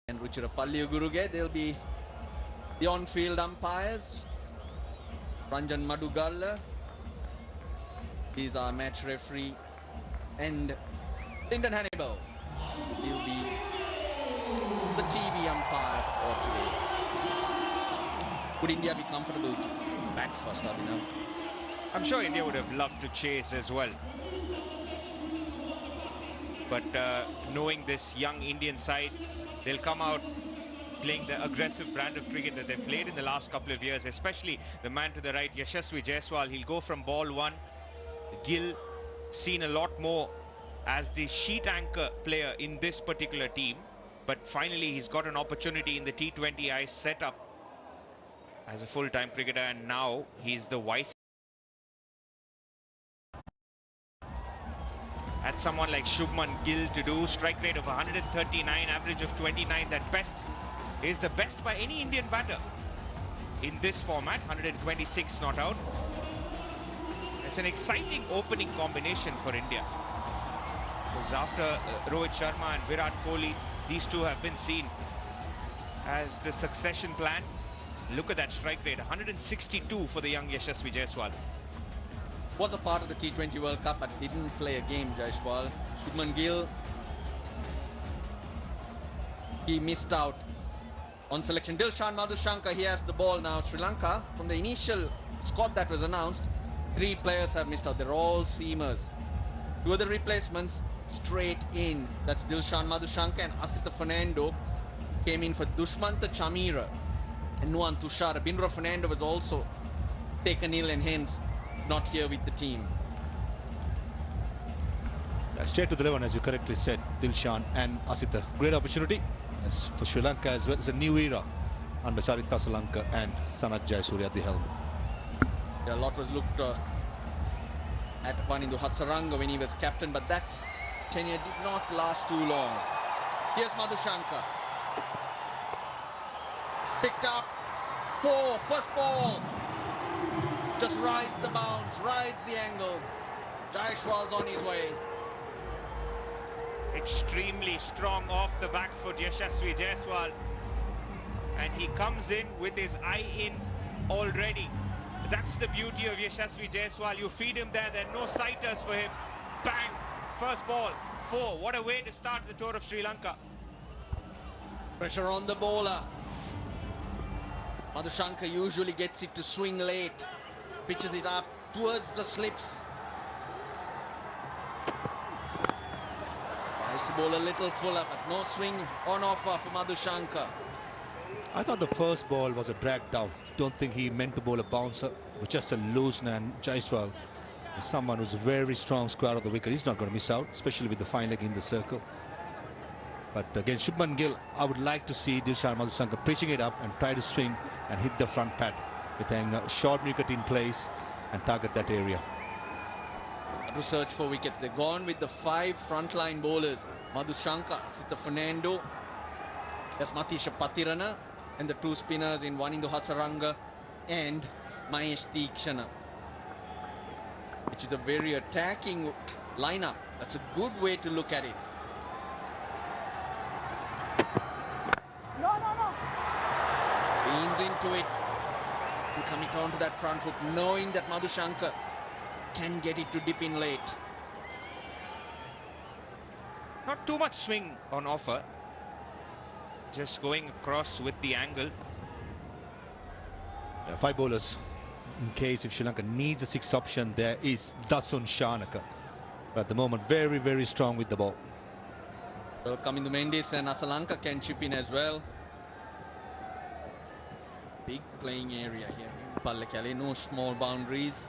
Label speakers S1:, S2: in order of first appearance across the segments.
S1: and Ruchirapalli Guruge. They'll be the on-field umpires. Ranjan Madugalla, he's our match referee, and Lyndon Hannibal, he'll be the TV umpire for today. Would India be comfortable to bat first, Abhinav?
S2: I'm sure India would have loved to chase as well. But knowing this young Indian side, they'll come out playing the aggressive brand of cricket that they've played in the last couple of years, especially the man to the right, Yashasvi Jaiswal. He'll go from ball one. Gill, seen a lot more as the sheet anchor player in this particular team. But finally, he's got an opportunity in the T20 I set up as a full-time cricketer, and now he's the vice. At someone like Shubman Gill to do strike rate of 139, average of 29, that best is the best by any Indian batter in this format, 126 not out. It's an exciting opening combination for India, because after Rohit Sharma and Virat Kohli, these two have been seen as the succession plan. Look at that strike rate, 162 for the young Yashasvi Jaiswal.
S1: Was a part of the T20 World Cup but didn't play a game, Jaiswal. Shubman Gill, he missed out on selection. Dilshan Madhushankar, he has the ball now. Sri Lanka, from the initial squad that was announced, 3 players have missed out. They're all seamers. 2 of the replacements straight in. That's Dilshan Madhushankar and Asita Fernando came in for Dushmantha Chamira and Nuan Tushara. Bindra Fernando was also taken ill and hence not here with the team.
S3: Straight to the 11, as you correctly said, Dilshan and Asita. Great opportunity as for Sri Lanka as well. It's a new era under Charita Salanka and Sanath Jayasuriya at the helm.
S1: A lot was looked at Wanindu Hasaranga when he was captain, but that tenure did not last too long. Here's Madhushankar. Picked up 4, first ball. Just rides the bounce, rides the angle. Jaiswal's on his way.
S2: Extremely strong off the back foot, Yashasvi Jaiswal. And he comes in with his eye in already. That's the beauty of Yashasvi Jaiswal. You feed him there, there are no sighters for him. Bang! First ball, 4. What a way to start the tour of Sri Lanka.
S1: Pressure on the bowler. Madhushankar usually gets it to swing late. Pitches it up towards the slips. Tries to bowl a little fuller, but no swing on offer for Madhushankar.
S3: I thought the first ball was a drag down. Don't think he meant to bowl a bouncer. It was just a loose, and Jaiswal is someone who's a very strong square of the wicket. He's not going to miss out, especially with the fine leg in the circle. But again, Shubman Gill, I would like to see Dilshan Madhushankar pitching it up and try to swing and hit the front pad with a short wicket in place and target that area.
S1: To search for wickets. They're gone with the 5 frontline bowlers. Madhushankar, Sita Fernando, there's Matisha Patirana, and the 2 spinners in Wanindu Hasaranga and Mahesh Theekshana, which is a very attacking lineup. That's a good way to look at it. Leans into it and coming onto that front foot, knowing that Madhushankar can get it to dip in late.
S2: Not too much swing on offer. Just going across with the angle.
S3: 5 bowlers. In case if Sri Lanka needs a 6th option, there is Dasun Shanaka. But at the moment, very, very strong with the ball.
S1: Well, Kamindu Mendis and Asalanka can chip in as well. Big playing area here. Pallekale, no small boundaries.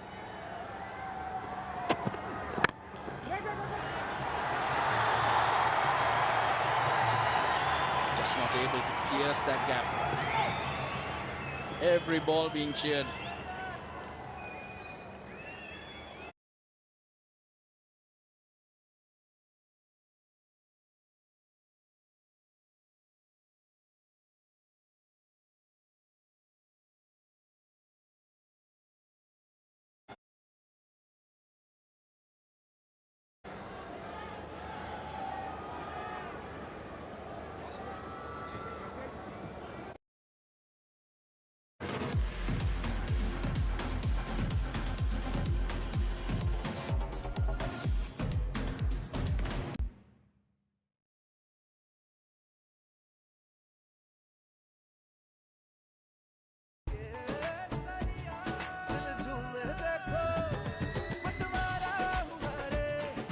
S1: Just not able to pierce that gap. Every ball being cheered.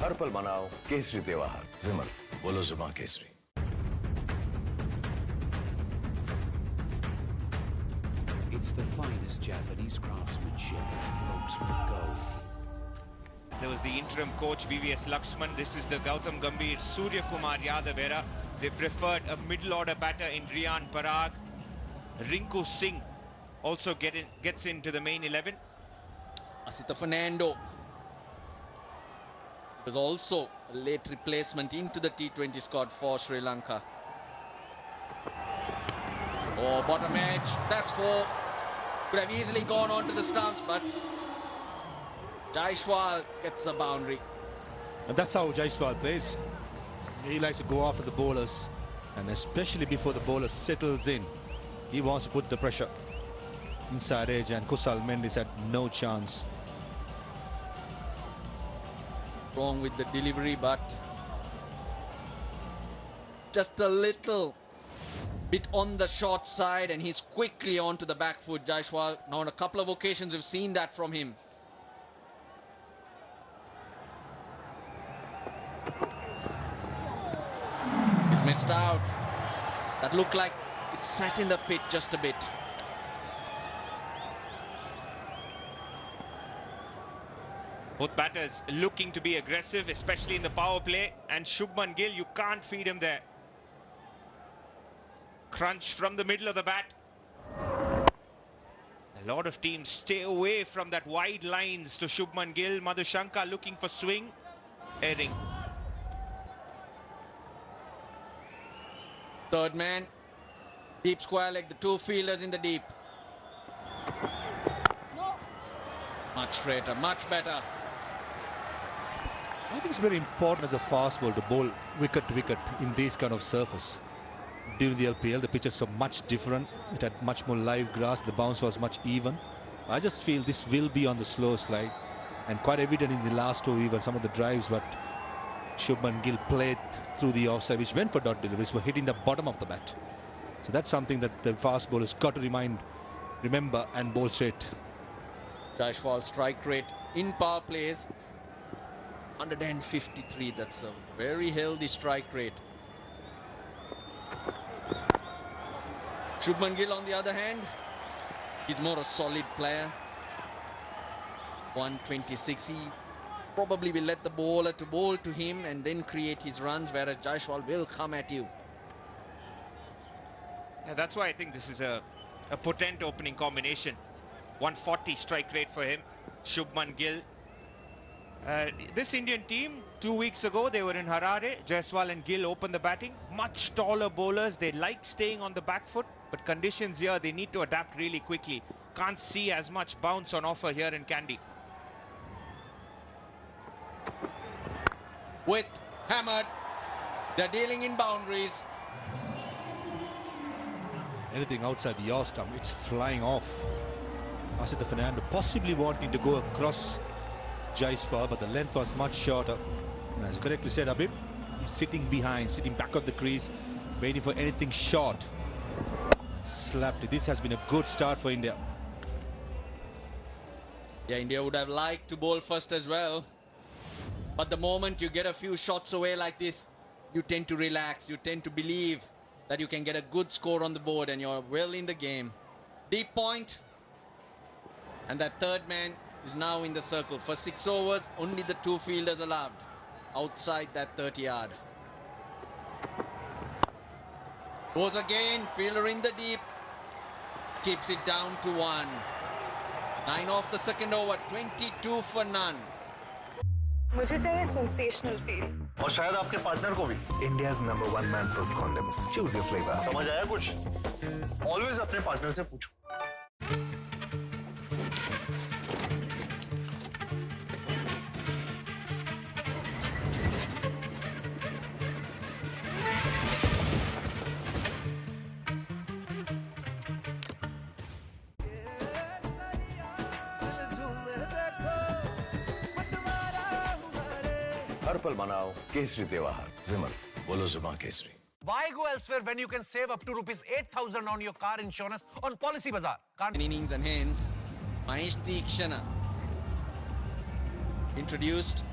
S4: हर पल मनाओ केसरी त्योहार। विमल, बोलो जुबान Kesari.
S5: It's the finest Japanese craftsmanship. Oaksmith Gold.
S2: There was the interim coach VVS Lakshman. This is the Gautam Gambhir, Surya Kumar Yadav era. They preferred a middle order batter in Riyan Parag. Rinku Singh also gets into the main 11.
S1: Asita Fernando was also a late replacement into the T20 squad for Sri Lanka. Oh, bottom edge, that's 4. Could have easily gone on to the stumps, but Jaiswal gets a boundary.
S3: And that's how Jaiswal plays. He likes to go after the bowlers, and especially before the bowler settles in, he wants to put the pressure inside edge, and Kusal Mendis had no chance.
S1: Wrong with the delivery, but just a little bit on the short side, and he's quickly onto the back foot. Jaiswal, now on a couple of occasions we've seen that from him. He's missed out. That looked like it sat in the pit just a bit.
S2: Both batters looking to be aggressive, especially in the power play. And Shubman Gill, you can't feed him there. Crunch from the middle of the bat. A lot of teams stay away from that wide lines to Shubman Gill. Madhushanka looking for swing. Airing.
S1: Third man, deep square leg, the 2 fielders in the deep. Much straighter, much better.
S3: I think it's very important as a fast bowler to bowl wicket to wicket in this kind of surface. During the LPL, the pitches are much different. It had much more live grass. The bounce was much even. I just feel this will be on the slow slide, and quite evident in the last 2 even some of the drives, but Shubman Gill played through the offside, which went for dot deliveries, were hitting the bottom of the bat. So that's something that the fast bowlers got to remember and bowl straight.
S1: Jaiswal's strike rate in power plays 153. That's a very healthy strike rate. Shubman Gill, on the other hand, he's more a solid player. 126. He probably will let the bowler to bowl to him and then create his runs, whereas Jaiswal will come at you.
S2: Yeah, that's why I think this is a potent opening combination. 140 strike rate for him. Shubman Gill. This Indian team, 2 weeks ago, they were in Harare. Jaiswal and Gill opened the batting. Much taller bowlers. They like staying on the back foot, but conditions here, they need to adapt really quickly. Can't see as much bounce on offer here in Kandy.
S1: With hammered, they're dealing in boundaries.
S3: Anything outside the yaw stump, it's flying off. Asita Fernando possibly wanting to go across Jaiswal, but the length was much shorter. And as you correctly said, Abib, he's sitting behind, sitting back of the crease, waiting for anything short. Slapped it. This has been a good start for India.
S1: Yeah, India would have liked to bowl first as well. But the moment you get a few shots away like this, you tend to relax. You tend to believe that you can get a good score on the board and you're well in the game. Deep point. And that third man is now in the circle. For 6 overs, only the 2 fielders allowed outside that 30-yard. Goes again, fielder in the deep. Keeps it down to 1. 9 off the second over, 22 for none.
S6: मुझे चाहिए sensational feel.
S4: और शायद आपके partner को भी।
S7: India's #1 man for condoms. Choose your flavor.
S4: समझ आया कुछ? Always अपने पार्टनर से पूछो। हर पल मनाओ केसरी त्योहार। विमल, बोलो जुबान Kesari.
S7: Why go elsewhere when you can save up to ₹8,000 on your car insurance on Policy Bazaar?
S1: Innings and hands. Mahesh Deekshana introduced.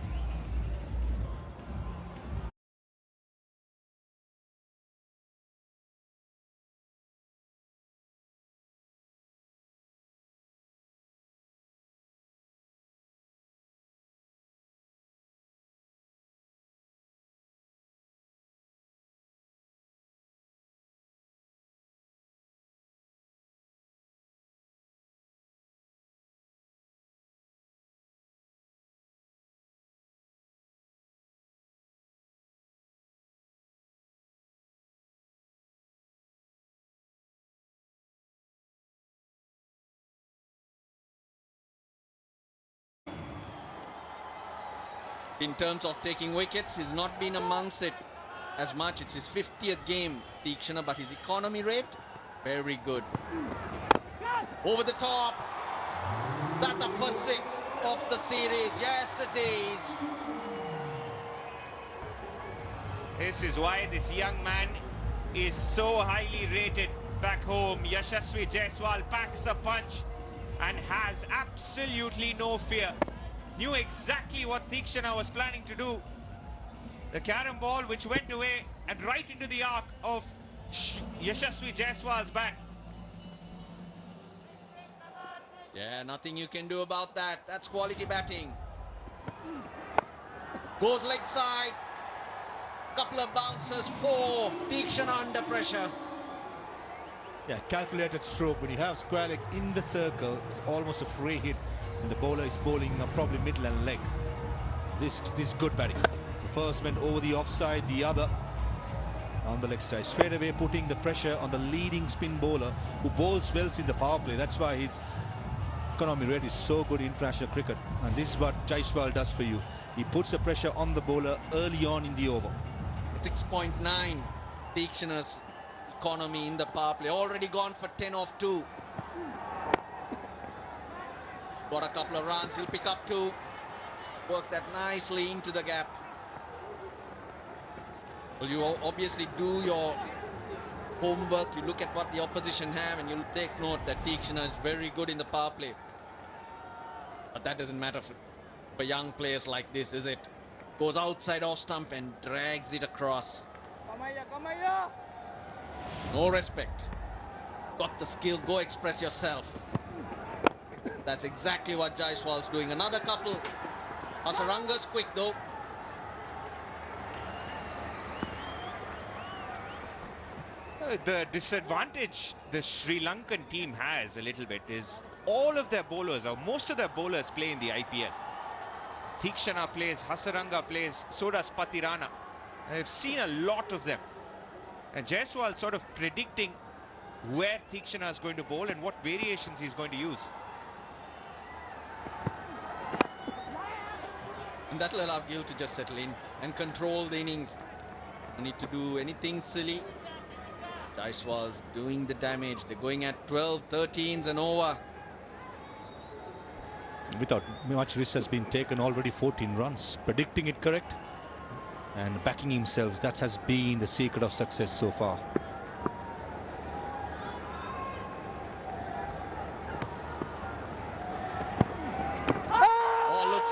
S1: In terms of taking wickets, he's not been amongst it as much. It's his 50th game, Tikshana, but his economy rate, very good. Over the top. That's the first 6 of the series. Yes, it is.
S2: This is why this young man is so highly rated back home. Yashasvi Jaiswal packs a punch and has absolutely no fear. Knew exactly what Tikshana was planning to do. The carom ball which went away and right into the arc of Yashasvi Jaiswal's bat.
S1: Yeah, nothing you can do about that. That's quality batting. Goes leg side. Couple of bounces for Tikshana under pressure.
S3: Yeah, calculated stroke. When you have square leg in the circle, it's almost a free hit. And the bowler is bowling probably middle and leg. This is good batting. The first went over the offside, the other on the leg side. Straight away putting the pressure on the leading spin bowler who bowls well in the power play. That's why his economy rate is so good in international cricket. And this is what Jaiswal does for you. He puts the pressure on the bowler early on in the over.
S1: 6.9 Tikshana's economy in the power play. Already gone for 10 off 2. Got a couple of runs. He'll pick up 2. Work that nicely into the gap. Well, you obviously do your homework. You look at what the opposition have and you'll take note that Tikshana is very good in the power play. But that doesn't matter for young players like this, is it? Goes outside off stump and drags it across. No respect. Got the skill, go express yourself. That's exactly what Jaiswal's doing. Another couple. Hasaranga's quick though.
S2: The disadvantage the Sri Lankan team has a little bit is all of their bowlers, or most of their bowlers, play in the IPL. Tikshana plays, Hasaranga plays, so does Patirana. I've seen a lot of them. And Jaiswal sort of predicting where Tikshana is going to bowl and what variations he's going to use.
S1: And that'll allow Gill to just settle in and control the innings. No need to do anything silly. Jaiswal's doing the damage. They're going at 12, 13s and over.
S3: Without much risk has been taken, already 14 runs. Predicting it correct and backing himself, that has been the secret of success so far.
S1: Oh, looks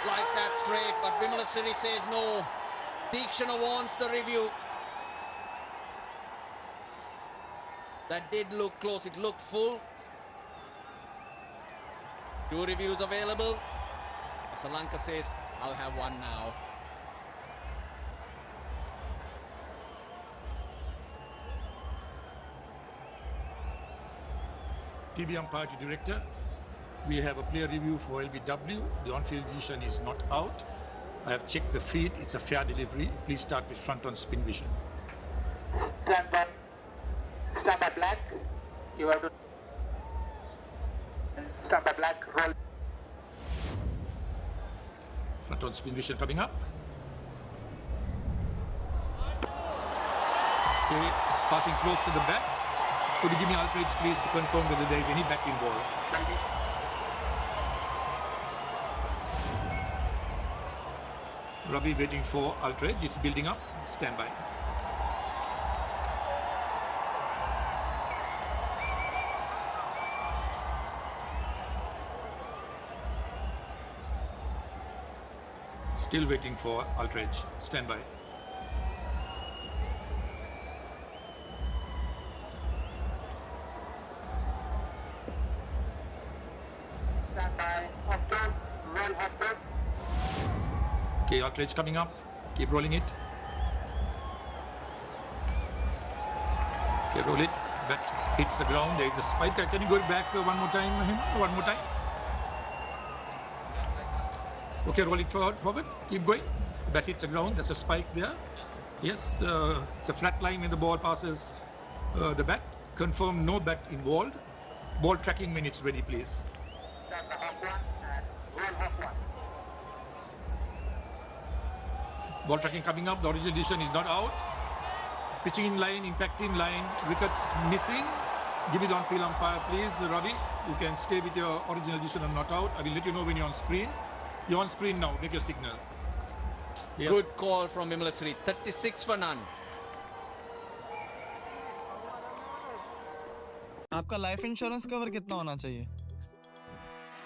S1: like that's straight, but Vimalasiri says no. Tikshana wants the review. That did look close, it looked full. 2 reviews available. Srilanka says, I'll have one now.
S8: TV umpire to director. We have a player review for LBW. The on-field decision is not out. I have checked the feed. It's a fair delivery. Please start with front on spin vision.
S9: Stand by black. You have to stand by black. Roll.
S8: Front on spin vision coming up. Okay, it's passing close to the bat. Could you give me outrage, please, to confirm whether there is any bat involved? Ravi waiting for outrage. It's building up. Stand by. Still waiting for outrage. Stand by. Okay, outrage coming up. Keep rolling it. Okay, roll it. Bat hits the ground. There is a spike. Can you go back one more time, Mahima? One more time. Okay, roll it forward. Keep going. Bat hits the ground. There's a spike there. Yes, it's a flat line when the ball passes the bat. Confirm no bat involved. Ball tracking when it's ready, please. Ball tracking coming up. The original decision is not out. Pitching in line, impact in line. Wickets missing. Give me the on-field umpire, please, Ravi. You can stay with your original decision and not out. I will let you know when you're on screen. You're on screen now. Make your signal. Yes.
S1: Good call from Vimlasri. 36 for none.
S10: आपका life insurance cover कितना होना चाहिए?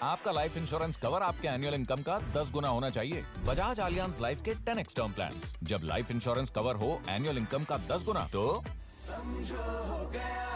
S11: आपका life insurance cover आपके annual income का 10 गुना होना चाहिए। Bajaj Allianz life के 10x टर्म प्लान्स। जब लाइफ इंश्योरेंस कवर हो एनुअल इनकम का 10 गुना तो समझो हो गया।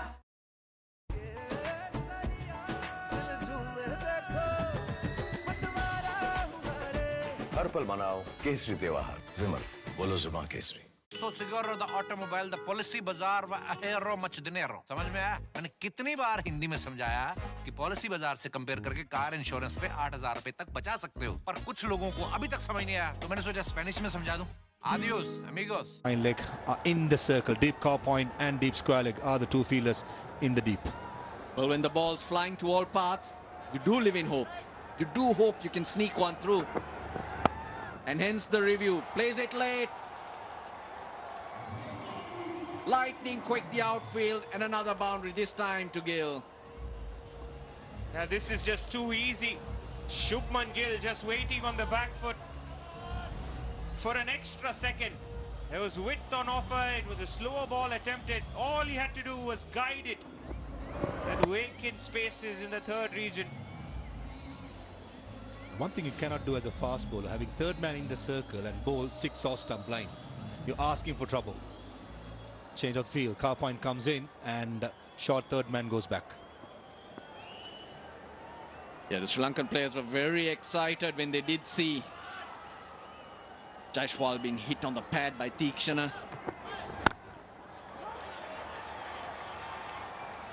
S4: हर पल मनाओ केसरी त्योहार। विमल, बोलो जुबान Kesari.
S7: So Siguro the automobile, the policy bazaar व ahero much dinero। समझ में आया? मैंने कितनी बार हिंदी में समझाया कि पॉलिसी बाजार से कंपेयर करके कार इंश्योरेंस पे 8,000 रुपए तक बचा सकते हो, पर कुछ लोगों को अभी तक समझ नहीं आया, तो मैंने सोचा स्पेनिश में समझा दूं। Adios, amigos.
S3: Fine leg are in the circle. Deep car point and deep square leg are the two fielders in the deep.
S1: Well, when the ball's flying to all paths, you do live in hope. You do hope you can sneak one through. And hence the review. Plays it late. Lightning quick the outfield and another boundary, this time to Gill.
S2: Now this is just too easy. Shubman Gill just waiting on the back foot for an extra second. There was width on offer. It was a slower ball attempted. All he had to do was guide it. That vacant spaces in the third region.
S3: One thing you cannot do as a fast bowler, having third man in the circle and bowl 6 off stump line. You're asking for trouble. Change of field. Car point comes in and short third man goes back.
S1: Yeah, the Sri Lankan players were very excited when they did see Jaiswal being hit on the pad by Tikshana.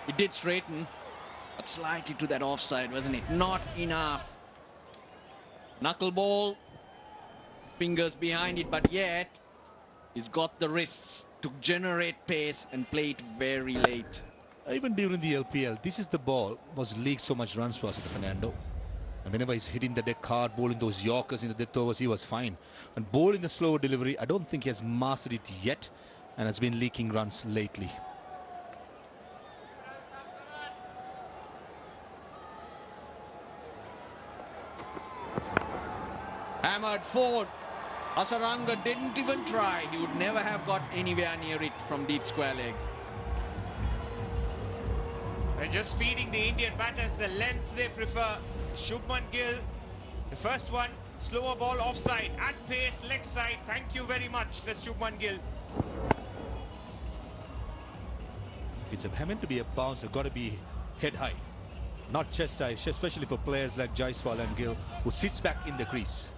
S1: It did straighten, but slightly to that offside, wasn't it? Not enough. Knuckleball, fingers behind it, but yet he's got the wrists to generate pace and play it very late.
S3: Even during the LPL, this is the ball was leaked so much runs for us, Fernando. And whenever he's hitting the deck hard, bowling those Yorkers in the death overs, he was fine. And bowling the slower delivery, I don't think he has mastered it yet, and has been leaking runs lately.
S1: Hammered forward. Asaranga didn't even try. He would never have got anywhere near it from deep square leg.
S2: They're just feeding the Indian batters the length they prefer. Shubman Gill, the first one, slower ball offside, at pace, leg side. Thank you very much, says Shubman Gill.
S3: If it's meant to be a bounce, it's got to be head high, not chest high, especially for players like Jaiswal and Gill, who sits back in the crease.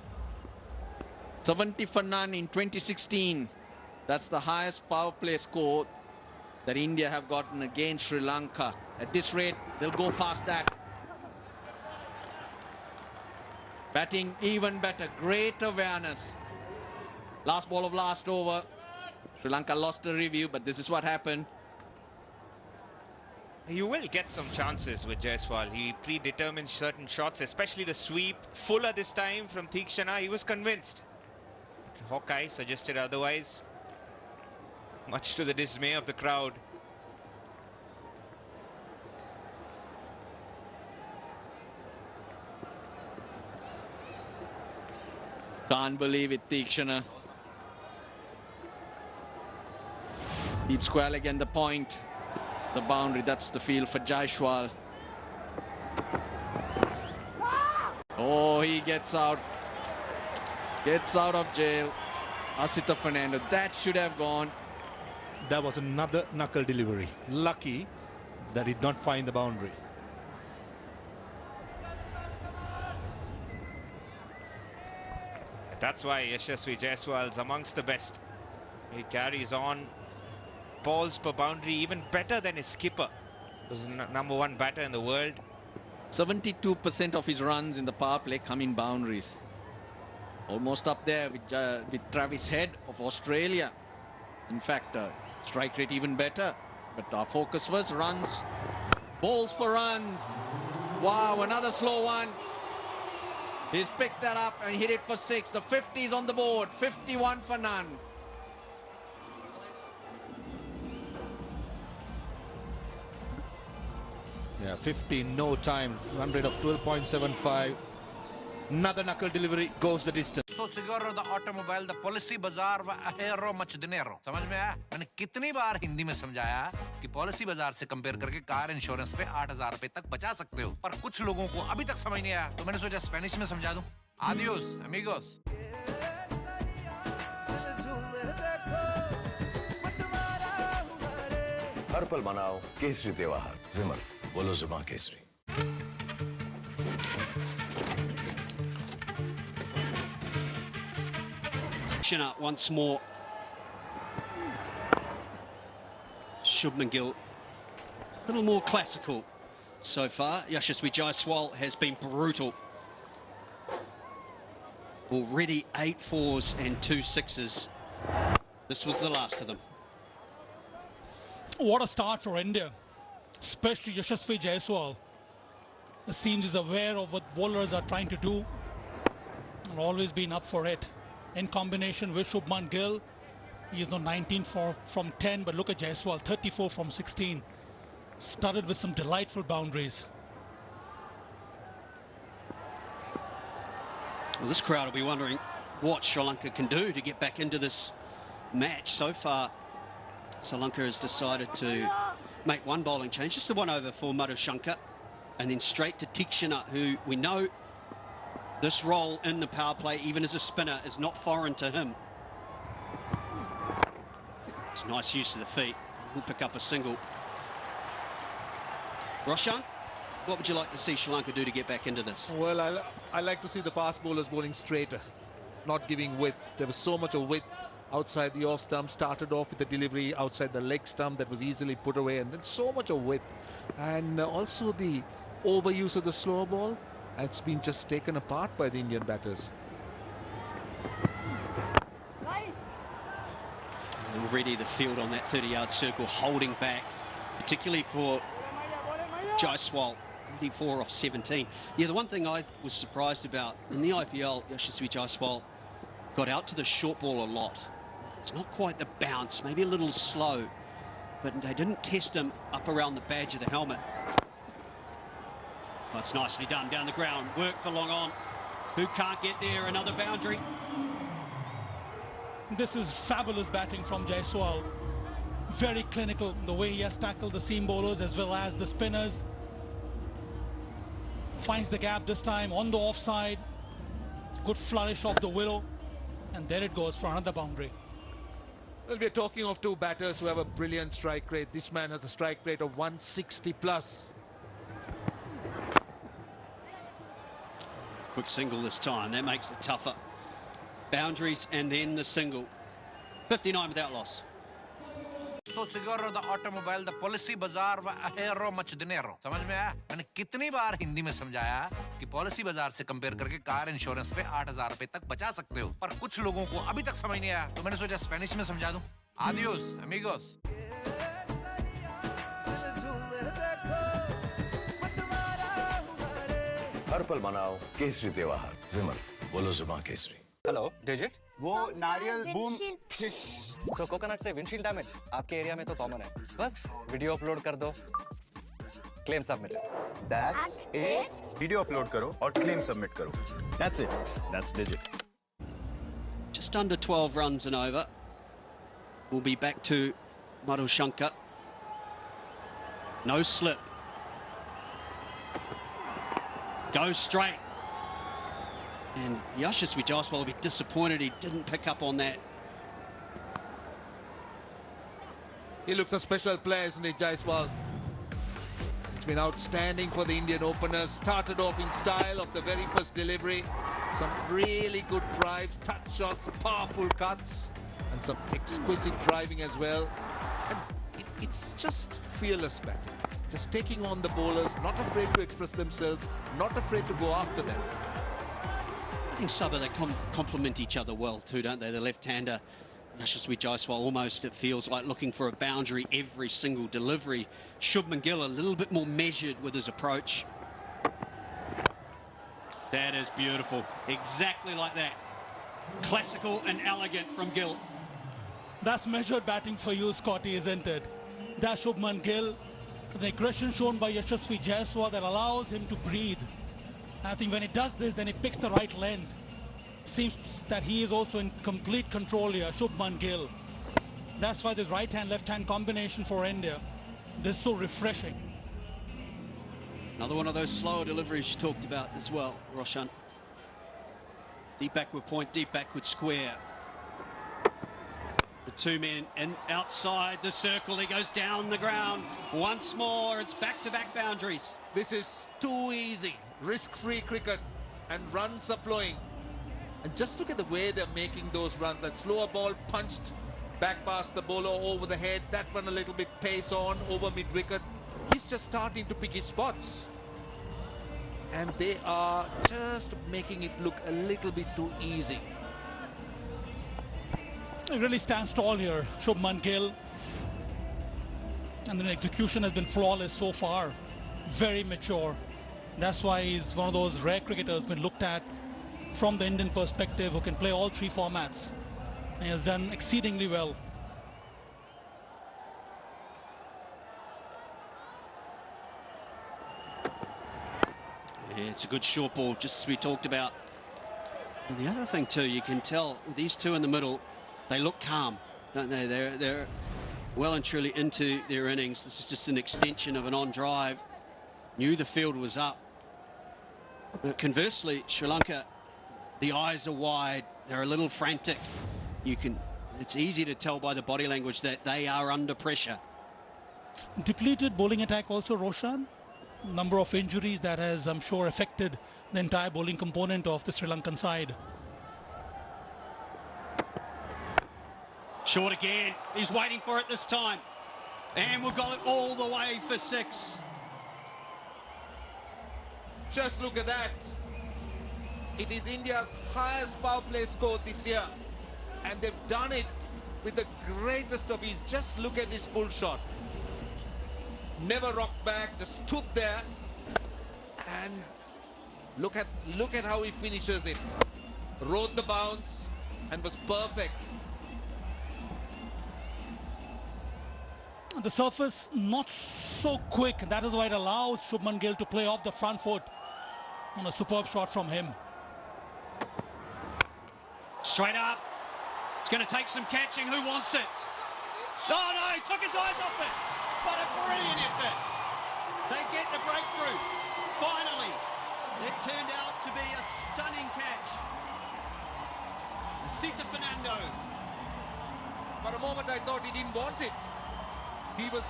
S1: 70 for none in 2016. That's the highest power play score that India have gotten against Sri Lanka. At this rate, they'll go past that. Batting even better, great awareness. Last ball of last over. Sri Lanka lost the review, but this is what happened.
S2: You will get some chances with Jaiswal. He predetermined certain shots, especially the sweep. Fuller this time from Tikshana. He was convinced. Hawkeye suggested otherwise, much to the dismay of the crowd.
S1: Can't believe it, Tikshana. Deep square leg and the point. The boundary, that's the field for Jaiswal. Oh, he gets out. Gets out of jail. Asita Fernando, that should have gone.
S3: That was another knuckle delivery. Lucky that he did not find the boundary.
S2: That's why Yashasvi Jaiswal is amongst the best. He carries on. Balls per boundary even better than his skipper, who's #1 batter in the world.
S1: 72% of his runs in the power play come in boundaries. Almost up there with Travis Head of Australia. In fact, strike rate even better. But our focus was runs. Balls for runs. Wow, another slow one. He's picked that up and hit it for 6. The 50's on the board. 51 for none.
S3: Yeah, 50 no time. Run rate of 12.75. Another knuckle delivery goes the distance.
S7: So Siguro the automobile, the policy bazaar व ahero much dinero. समझ में आया? मैंने कितनी बार हिंदी में समझाया कि policy बाजार से कंपेयर करके कार इंश्योरेंस पे 8,000 रुपए तक बचा सकते हो, पर कुछ लोगों को अभी तक समझ नहीं आया, तो मैंने सोचा स्पेनिश में समझा दूं. Adios, amigos.
S4: हर पल मनाओ केसरी त्योहार. विमल, बोलो जुबां Kesari.
S12: Once more. Shubman Gill, a little more classical so far. Yashasvi Jaiswal has been brutal. Already 8 4s and 2 6s. This was the last of them.
S13: What a start for India, especially Yashasvi Jaiswal. It seems he's aware of what bowlers are trying to do and always been up for it. In combination with Shubman Gill, he is now 19 from 10, but look at Jaiswal, 34 from 16. Started with some delightful boundaries.
S12: Well, this crowd will be wondering what Sri Lanka can do to get back into this match. So far, Sri Lanka has decided to make one bowling change, just the one over for Madhushanka, and then straight to Tikshana, who we know this role in the power play, even as a spinner, is not foreign to him. It's nice use of the feet. He'll pick up a single. Roshan, what would you like to see Sri Lanka do to get back into this?
S14: Well, I like to see the fast bowlers bowling straighter, not giving width. There was so much of width outside the off stump. Started off with the delivery outside the leg stump that was easily put away, and then so much of width. And also the overuse of the slow ball. It's been just taken apart by the Indian batters.
S12: Already the field on that 30-yard circle holding back, particularly for Jaiswal, 34 off 17. Yeah, the one thing I was surprised about in the IPL, Yashasvi Jaiswal got out to the short ball a lot. It's not quite the bounce, maybe a little slow, but they didn't test him up around the badge of the helmet. That's nicely done down the ground. Work for long on. Who can't get there? Another boundary.
S13: This is fabulous batting from Jaiswal. Very clinical, the way he has tackled the seam bowlers as well as the spinners. Finds the gap this time on the offside. Good flourish of the willow. And there it goes for another boundary.
S14: Well, we're talking of two batters who have a brilliant strike rate. This man has a strike rate of 160 plus.
S12: Quick single this time, that makes it tougher. Boundaries and then the single. 59 without loss.
S7: So Siguro the automobile, the policy bazaar व ahero much dinero. समझ में आया? मैंने कितनी बार हिंदी में समझाया कि policy बाजार से कंपेयर करके कार इंश्योरेंस पे 8,000 रुपए तक बचा सकते हो, पर कुछ लोगों को अभी तक समझ नहीं आया, तो मैंने सोचा स्पेनिश में समझा दूं. Adios, amigos.
S4: हर पल मनाओ केसरी त्योहार. विमल, बोलो जुबां केसरी.
S15: Hello digit.
S16: वो नारियल बूम.
S15: सो कोकोनट से विंडशील्ड डैमेज आपके एरिया में तो कॉमन है, बस वीडियो अपलोड कर दो, claim submitted.
S16: That's it. Video upload करो और क्लेम सबमिट करो. That's it. That's digit.
S12: Just under 12 runs and over. We'll be back to Madhushanka. No slip. Goes straight. And Yashasvi Jaiswal will be disappointed he didn't pick up on that.
S14: He looks a special player, isn't he, Jaiswal? It's been outstanding for the Indian openers. Started off in style of the very first delivery. Some really good drives, touch shots, powerful cuts, and some exquisite driving as well. And it's just fearless batting. Just taking on the bowlers, not afraid to express themselves, not afraid to go after them.
S12: I think, Sabha, they complement each other well too, don't they? The left-hander, Yashasvi Jaiswal, almost, it feels like, looking for a boundary every single delivery. Shubman Gill a little bit more measured with his approach. That is beautiful. Exactly like that. Classical and elegant from Gill.
S13: That's measured batting for you, Scotty, isn't it? That's Shubman Gill. The aggression shown by Yashasvi Jaiswal that allows him to breathe. I think when he does this, then he picks the right length. Seems that he is also in complete control here, Shubman Gill. That's why this right-hand, left-hand combination for India. This is so refreshing.
S12: Another one of those slower deliveries you talked about as well, Roshan. Deep backward point, deep backward square. The two men and outside the circle, he goes down the ground. Once more, it's back-to-back boundaries.
S14: This is too easy. Risk-free cricket and runs are flowing. And just look at the way they're making those runs. That slower ball punched back past the bowler over the head. That one a little bit pace on over mid-wicket. He's just starting to pick his spots. And they are just making it look a little bit too easy.
S13: He really stands tall here, Shubman Gill. And the execution has been flawless so far. Very mature. That's why he's one of those rare cricketers been looked at from the Indian perspective who can play all three formats. And he has done exceedingly well.
S12: Yeah, it's a good short ball, just as we talked about. And the other thing too, you can tell with these two in the middle, they look calm, don't they? They're well and truly into their innings. This is just an extension of an on drive. Knew the field was up. But conversely, Sri Lanka, the eyes are wide. They're a little frantic. It's easy to tell by the body language that they are under pressure.
S13: Depleted bowling attack also, Roshan. Number of injuries that has, I'm sure, affected the entire bowling component of the Sri Lankan side.
S12: Short again. He's waiting for it this time. And we'll go all the way for 6.
S14: Just look at that. It is India's highest power play score this year. And they've done it with the greatest of ease. Just look at this pull shot. Never rocked back, just stood there. And look at how he finishes it. Rode the bounce and was perfect.
S13: The surface not so quick. That is why it allows Shubman Gill to play off the front foot on a superb shot from him.
S12: Straight up. It's going to take some catching. Who wants it? Oh no, he took his eyes off it. What a brilliant effort. They get the breakthrough. Finally, it turned out to be a stunning catch. Sita Fernando.
S14: For a moment I thought he didn't want it. He was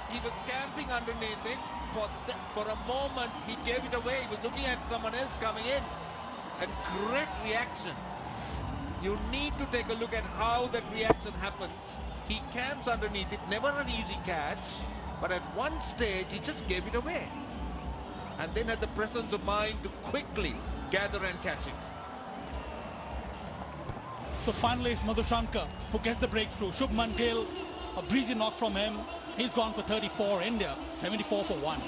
S14: camping underneath it. For a moment he gave it away. He was looking at someone else coming in. And great reaction. You need to take a look at how that reaction happens. He camps underneath it, never an easy catch, but at one stage he just gave it away. And then had the presence of mind to quickly gather and catch it.
S13: So finally it's Madhushanka who gets the breakthrough. Shubman Gill, a breezy knock from him. He's gone for 34. India 74 for 1.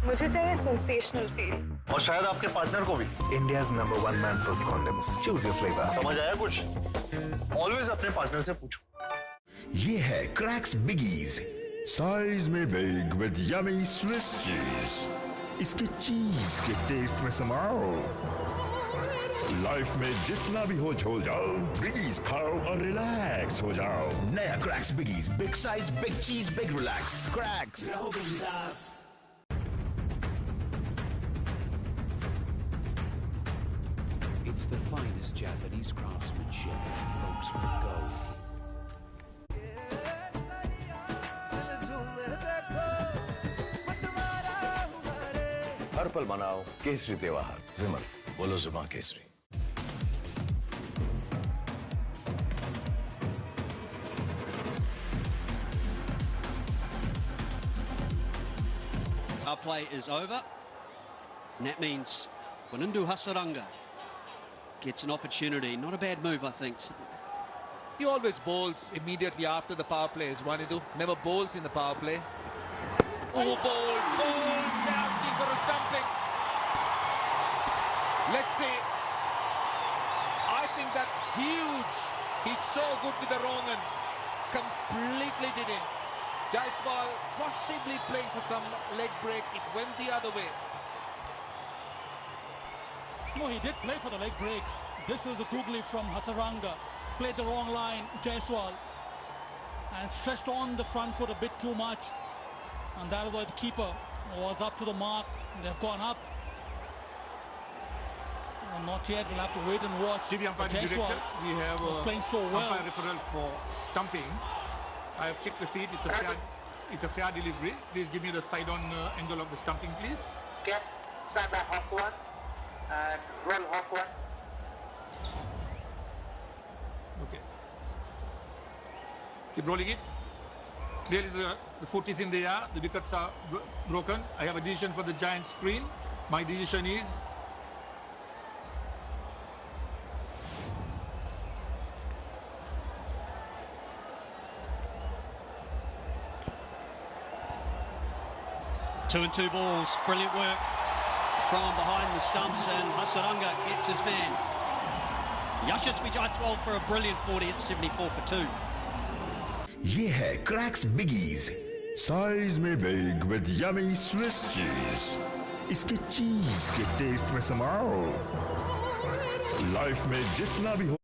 S6: मुझे चाहिए sensational feel.
S16: और शायद आपके partner को भी.
S4: India's #1 man for condoms. Choose your flavor.
S16: समझ आया कुछ? Always अपने पार्टनर से पूछो.
S17: ये है Cracks Biggies. Size में big with yummy Swiss cheese. इसके चीज के टेस्ट में समाओ. लाइफ में जितना भी हो झोल जाओ, बिगीज खाओ और रिलैक्स हो जाओ.
S4: नया Cracks Biggies. Big size, big cheese, big relax. Cracks.
S5: It's the finest Japanese craftsmanship. Oaksmith Gold.
S4: हर पल मनाओ केसरी त्योहार. विमल, बोलो जुबां Kesari.
S12: Our play is over. And that means Wanindu Hasaranga gets an opportunity. Not a bad move, I think.
S14: He always bowls immediately after the power play, is Wanindu. Never bowls in the power play. Oh, bowled, asking for a stumping. Let's see. I think that's huge. He's so good with the wrong end. Completely did it. Jaiswal possibly playing for some leg break. It went the other way.
S13: No, he did play for the leg break. This was a googly from Hasaranga. Played the wrong line, Jaiswal. And stretched on the front foot a bit too much. And that is why the keeper was up to the mark. They've gone up. Not yet, we'll have to wait and watch.
S8: TV umpire director, we have
S13: was playing so well.
S8: Umpire referral for stumping. I have checked the feet. It's a fair delivery. Please give me the side-on angle of the stumping, please.
S9: Okay, stand by hawk 1 and roll hawk 1.
S8: Okay. Keep rolling it. Clearly the foot is in the air. The wickets are broken. I have a decision for the giant screen. My decision is
S12: Two and two balls, brilliant work from behind the stumps, and Hasaranga gets his man. Yashasvi Jaiswal for a brilliant 40 at 74 for 2.
S17: ये है cracks बिगीज, size में big with yummy Swiss cheese. इसके चीज के test में समाओ. Life में जितना भी